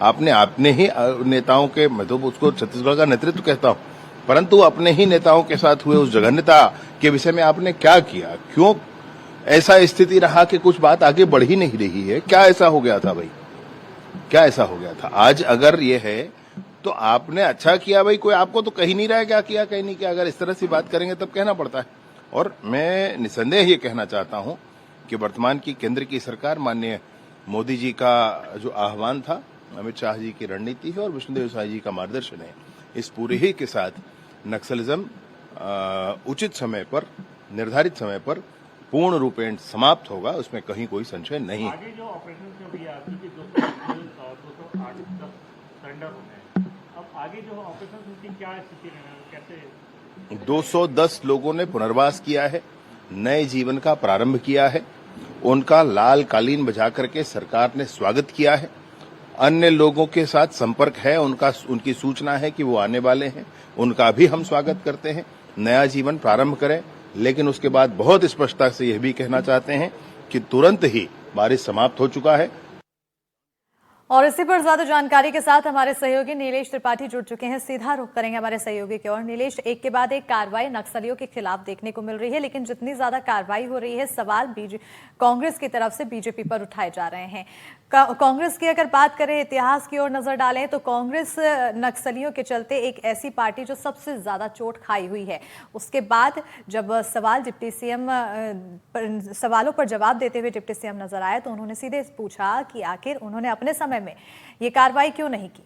आपने अपने ही नेताओं के, मैं तो उसको छत्तीसगढ़ का नेतृत्व कहता हूं, परंतु अपने ही नेताओं के साथ हुए उस जघन्यता के विषय में आपने क्या किया? क्यों ऐसा स्थिति रहा कि कुछ बात आगे बढ़ ही नहीं रही है? क्या ऐसा हो गया था भाई? क्या ऐसा हो गया था? आज अगर ये है तो आपने अच्छा किया भाई, कोई आपको तो कही नहीं रहा है क्या किया कहीं नहीं किया। अगर इस तरह से बात करेंगे तब कहना पड़ता है। और मैं निसंदेह ये कहना चाहता हूं कि वर्तमान की केंद्र की सरकार, माननीय मोदी जी का जो आह्वान था, अमित शाह जी की रणनीति है और विष्णुदेव साय जी का मार्गदर्शन है, इस पूरे ही के साथ नक्सलिज्म उचित समय पर, निर्धारित समय पर पूर्ण रूपेण समाप्त होगा, उसमें कहीं कोई संशय नहीं है। आगे जो ऑपरेशन से भी आती कि 208 सरेंडर होने हैं, अब आगे जो ऑपरेशन उनकी क्या स्थिति कैसे? 210 लोगों ने पुनर्वास किया है, नए जीवन का प्रारंभ किया है, उनका लाल कालीन बजा करके सरकार ने स्वागत किया है। अन्य लोगों के साथ संपर्क है, उनकी सूचना है कि वो आने वाले हैं, उनका भी हम स्वागत करते हैं। नया जीवन प्रारंभ करें, लेकिन उसके बाद बहुत स्पष्टता से यह भी कहना चाहते हैं कि तुरंत ही बारिश समाप्त हो चुका है। और इसी पर ज्यादा जानकारी के साथ हमारे सहयोगी नीलेश त्रिपाठी जुड़ चुके हैं। सीधा रुख करेंगे हमारे सहयोगी की ओर। नीलेश, एक के बाद एक कार्रवाई नक्सलियों के खिलाफ देखने को मिल रही है, लेकिन जितनी ज्यादा कार्रवाई हो रही है, सवाल कांग्रेस की तरफ से बीजेपी पर उठाए जा रहे हैं। कांग्रेस की अगर बात करें, इतिहास की ओर नजर डालें तो कांग्रेस नक्सलियों के चलते एक ऐसी पार्टी जो सबसे ज्यादा चोट खाई हुई है। उसके बाद जब डिप्टी सीएम सवालों पर जवाब देते हुए डिप्टी सीएम नजर आए तो उन्होंने सीधे पूछा कि आखिर उन्होंने अपने समय में ये कार्रवाई क्यों नहीं की।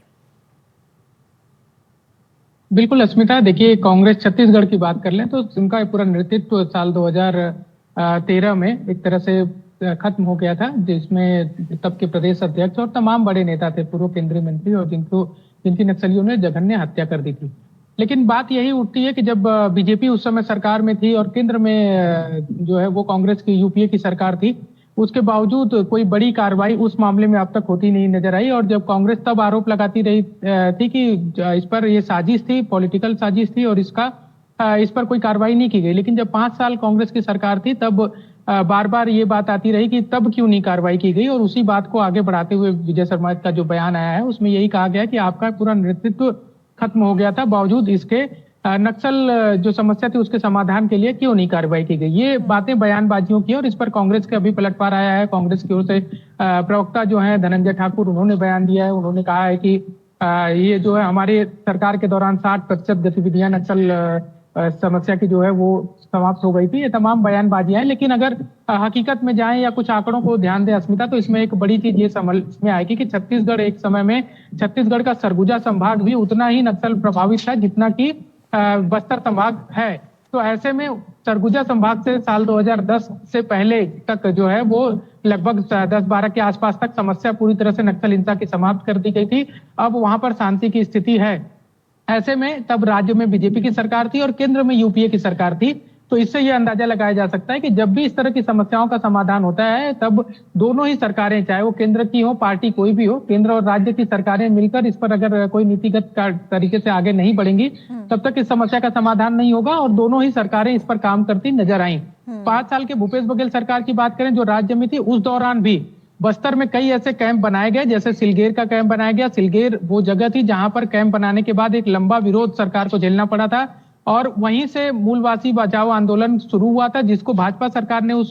बिल्कुल अस्मिता, देखिए कांग्रेस छत्तीसगढ़ की बात कर लें तो उनका पूरा नेतृत्व साल 2013 में एक तरह से खत्म हो गया था, जिसमें तब के प्रदेश अध्यक्ष और तमाम बड़े नेता थे, पूर्व केंद्रीय मंत्री, और जिनकी नक्सलियों ने जघन्य हत्या कर दी थी। लेकिन बात यही उठती है कि जब बीजेपी उस समय सरकार में थी और केंद्र में जो है वो कांग्रेस की यूपीए की सरकार थी, उसके बावजूद कोई बड़ी कार्रवाई उस मामले में अब तक होती नहीं नजर आई। और जब कांग्रेस तब आरोप लगाती रही थी कि इस पर ये साजिश थी, पॉलिटिकल साजिश थी और इस पर कोई कार्रवाई नहीं की गई। लेकिन जब 5 साल कांग्रेस की सरकार थी तब बार बार ये बात आती रही कि तब क्यों नहीं कार्रवाई की गई। और उसी बात को आगे बढ़ाते हुए विजय शर्मा का जो बयान आया है उसमें यही कहा गया कि आपका पूरा नेतृत्व खत्म हो गया था, बावजूद इसके नक्सल जो समस्या थी उसके समाधान के लिए क्यों नहीं कार्रवाई की गई। ये बातें बयानबाजियों की, और इस पर कांग्रेस का भी पलटवार आया है। कांग्रेस की ओर से प्रवक्ता जो है धनंजय ठाकुर, उन्होंने बयान दिया है। उन्होंने कहा है कि ये जो है हमारे सरकार के दौरान 60% गतिविधियां नक्सल समस्या की जो है वो समाप्त हो गई थी। ये तमाम बयानबाजियां हैं, लेकिन अगर हकीकत में जाएं या कुछ आंकड़ों को ध्यान दें अस्मिता, तो इसमें एक बड़ी चीज ये समझ में आएगी कि छत्तीसगढ़ एक समय में, छत्तीसगढ़ का सरगुजा संभाग भी उतना ही नक्सल प्रभावित था जितना कि बस्तर संभाग है। तो ऐसे में सरगुजा संभाग से साल 2010 से पहले तक जो है वो लगभग 10-12 के आसपास तक समस्या पूरी तरह से नक्सल हिंसा की समाप्त कर दी गई थी। अब वहां पर शांति की स्थिति है। ऐसे में तब राज्य में बीजेपी की सरकार थी और केंद्र में यूपीए की सरकार थी। तो इससे यह अंदाजा लगाया जा सकता है कि जब भी इस तरह की समस्याओं का समाधान होता है तब दोनों ही सरकारें, चाहे वो केंद्र की हो, पार्टी कोई भी हो, केंद्र और राज्य की सरकारें मिलकर इस पर अगर कोई नीतिगत तरीके से आगे नहीं बढ़ेंगी तब तक इस समस्या का समाधान नहीं होगा। और दोनों ही सरकारें इस पर काम करती नजर आई। 5 साल के भूपेश बघेल सरकार की बात करें जो राज्य में थी, उस दौरान भी बस्तर में कई ऐसे कैंप बनाए गए, जैसे सिलगेर का कैंप बनाया गया। सिलगेर वो जगह थी जहां पर कैंप बनाने के बाद एक लंबा विरोध सरकार को झेलना पड़ा था, और वहीं से मूलवासी बचाओ आंदोलन शुरू हुआ था, जिसको भाजपा सरकार ने उस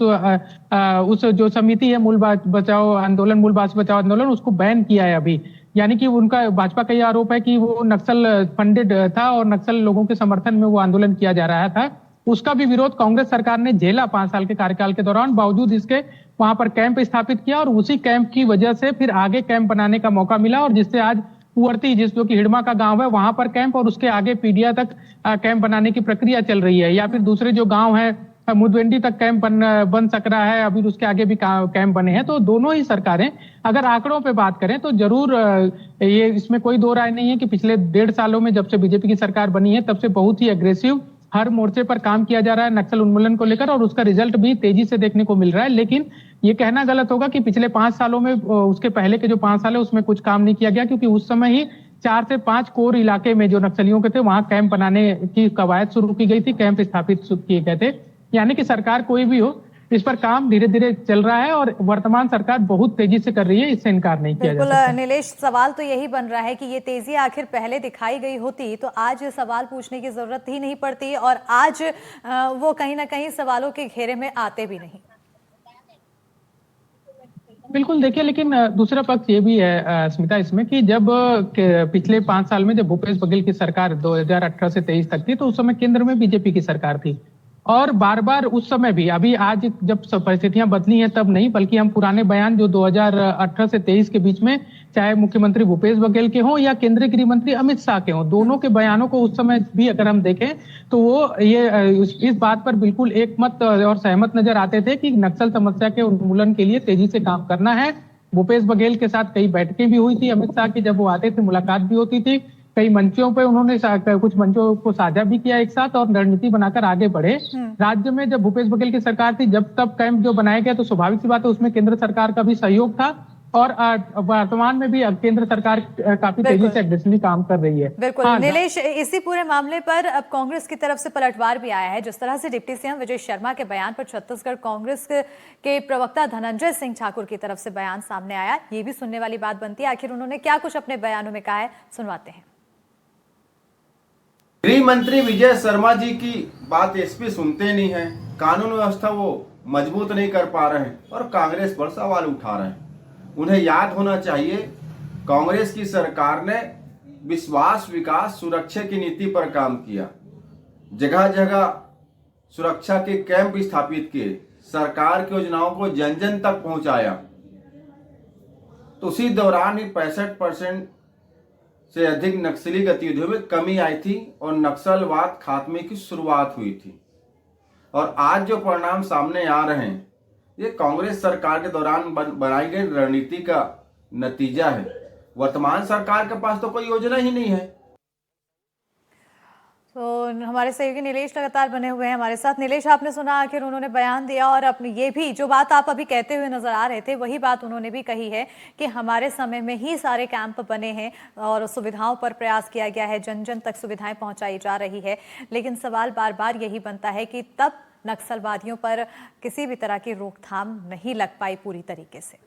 जो समिति है मूलवासी बचाओ आंदोलन, उसको बैन किया है अभी। यानी कि उनका, भाजपा का यह आरोप है कि वो नक्सल फंडेड था और नक्सल लोगों के समर्थन में वो आंदोलन किया जा रहा था। उसका भी विरोध कांग्रेस सरकार ने झेला 5 साल के कार्यकाल के दौरान। बावजूद इसके वहां पर कैंप स्थापित किया और उसी कैंप की वजह से फिर आगे कैंप बनाने का मौका मिला, और जिससे आज कुंवरती, जो कि हिड़मा का गांव है, वहां पर कैंप, और उसके आगे पीडिया तक कैंप बनाने की प्रक्रिया चल रही है। या फिर दूसरे जो गांव है मुदवेंडी तक कैंप बन सक रहा है, अभी उसके आगे भी कैंप बने हैं। तो दोनों ही सरकारें, अगर आंकड़ों पे बात करें तो जरूर ये इसमें कोई दो राय नहीं है कि पिछले 1.5 सालों में जब से बीजेपी की सरकार बनी है तब से बहुत ही एग्रेसिव हर मोर्चे पर काम किया जा रहा है नक्सल उन्मूलन को लेकर, और उसका रिजल्ट भी तेजी से देखने को मिल रहा है। लेकिन ये कहना गलत होगा कि पिछले 5 सालों में, उसके पहले के जो 5 साल है उसमें कुछ काम नहीं किया गया, क्योंकि उस समय ही 4 से 5 कोर इलाके में जो नक्सलियों के थे वहां कैंप बनाने की कवायद शुरू की गई थी, कैंप स्थापित किए गए थे। यानी कि सरकार कोई भी हो, इस पर काम धीरे धीरे चल रहा है और वर्तमान सरकार बहुत तेजी से कर रही है, इससे इनकार नहीं किया जा बिल्कुल सकता। नीलेश, सवाल तो यही बन रहा है कि ये तेजी आखिर पहले दिखाई गई होती तो आज सवाल पूछने की जरूरत ही नहीं पड़ती और आज वो कहीं ना कहीं सवालों के घेरे में आते भी नहीं। बिल्कुल देखिए, लेकिन दूसरा पक्ष ये भी है स्मिता इसमें कि जब पिछले 5 साल में जब भूपेश बघेल की सरकार 2018 से 23 तक थी तो उस समय केंद्र में बीजेपी की सरकार थी और बार बार उस समय भी, अभी आज जब परिस्थितियां बदली हैं तब नहीं, बल्कि हम पुराने बयान जो 2018 से 23 के बीच में चाहे मुख्यमंत्री भूपेश बघेल के हों या केंद्रीय गृह मंत्री अमित शाह के हों, दोनों के बयानों को उस समय भी अगर हम देखें तो वो ये इस बात पर बिल्कुल एकमत और सहमत नजर आते थे कि नक्सल समस्या के उन्मूलन के लिए तेजी से काम करना है। भूपेश बघेल के साथ कई बैठकें भी हुई थी, अमित शाह की जब वो आते थे मुलाकात भी होती थी, कई मंचों पे उन्होंने कुछ मंचों को साझा भी किया एक साथ और रणनीति बनाकर आगे बढ़े। राज्य में जब भूपेश बघेल की सरकार थी, जब तब कैंप जो बनाया गया तो स्वाभाविक सी बात है उसमें केंद्र सरकार का भी सहयोग था और वर्तमान में भी केंद्र सरकार काफी तेजी से एग्रेसिवली काम कर रही है। बिल्कुल नीलेश, इसी पूरे मामले पर अब कांग्रेस की तरफ से पलटवार भी आया है। जिस तरह से डिप्टी सीएम विजय शर्मा के बयान पर छत्तीसगढ़ कांग्रेस के प्रवक्ता धनंजय सिंह ठाकुर की तरफ से बयान सामने आया, ये भी सुनने वाली बात बनती है। आखिर उन्होंने क्या कुछ अपने बयानों में कहा है, सुनवाते हैं। गृह मंत्री विजय शर्मा जी की बात एसपी सुनते नहीं है, कानून व्यवस्था वो मजबूत नहीं कर पा रहे हैं और कांग्रेस पर सवाल उठा रहे हैं। उन्हें याद होना चाहिए कांग्रेस की सरकार ने विश्वास, विकास, सुरक्षा की नीति पर काम किया, जगह जगह सुरक्षा के कैंप स्थापित किए, सरकार की योजनाओं को जन जन तक पहुंचाया। तो उसी दौरान ही 65% से अधिक नक्सली गतिविधियों में कमी आई थी और नक्सलवाद खात्मे की शुरुआत हुई थी। और आज जो परिणाम सामने आ रहे हैं ये कांग्रेस सरकार के दौरान बनाई गई रणनीति का नतीजा है। वर्तमान सरकार के पास तो कोई योजना ही नहीं है। तो हमारे सहयोगी नीलेश लगातार बने हुए हैं हमारे साथ। नीलेश, आपने सुना आखिर उन्होंने बयान दिया और अपनी ये भी जो बात आप अभी कहते हुए नजर आ रहे थे वही बात उन्होंने भी कही है कि हमारे समय में ही सारे कैंप बने हैं और सुविधाओं पर प्रयास किया गया है, जन जन तक सुविधाएं पहुंचाई जा रही है। लेकिन सवाल बार बार यही बनता है कि तब नक्सलवादियों पर किसी भी तरह की रोकथाम नहीं लग पाई पूरी तरीके से।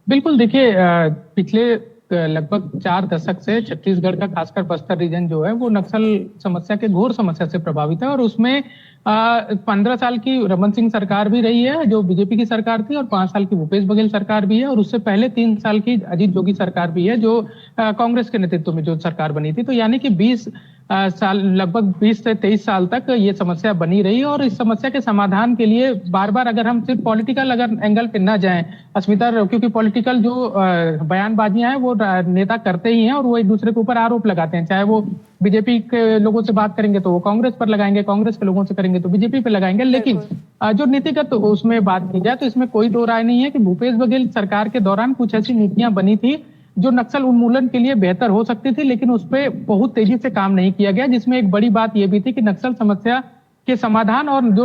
बिल्कुल देखिए, पिछले लगभग 4 दशक से छत्तीसगढ़ का खासकर बस्तर रीजन जो है वो नक्सल समस्या के घोर समस्या से प्रभावित है और उसमें 15 साल की रमन सिंह सरकार भी रही है जो बीजेपी की सरकार थी और 5 साल की भूपेश बघेल सरकार भी है और उससे पहले 3 साल की अजीत जोगी सरकार भी है जो कांग्रेस के नेतृत्व में जो सरकार बनी थी। तो यानी कि 20 साल, लगभग 20 से 23 साल तक ये समस्या बनी रही और इस समस्या के समाधान के लिए बार बार अगर हम सिर्फ पॉलिटिकल अगर एंगल पे ना जाएं अस्मिता, क्योंकि पॉलिटिकल जो बयानबाजियां हैं वो नेता करते ही हैं और वो एक दूसरे के ऊपर आरोप लगाते हैं, चाहे वो बीजेपी के लोगों से बात करेंगे तो वो कांग्रेस पर लगाएंगे, कांग्रेस के लोगों से करेंगे तो बीजेपी पे लगाएंगे। लेकिन जो नीतिगत उसमें बात की जाए तो इसमें कोई दो राय नहीं है कि भूपेश बघेल सरकार के दौरान कुछ ऐसी नीतियां बनी थी जो नक्सल उन्मूलन के लिए बेहतर हो सकती थी, लेकिन उस पर बहुत तेजी से काम नहीं किया गया, जिसमें एक बड़ी बात यह भी थी कि नक्सल समस्या के समाधान और जो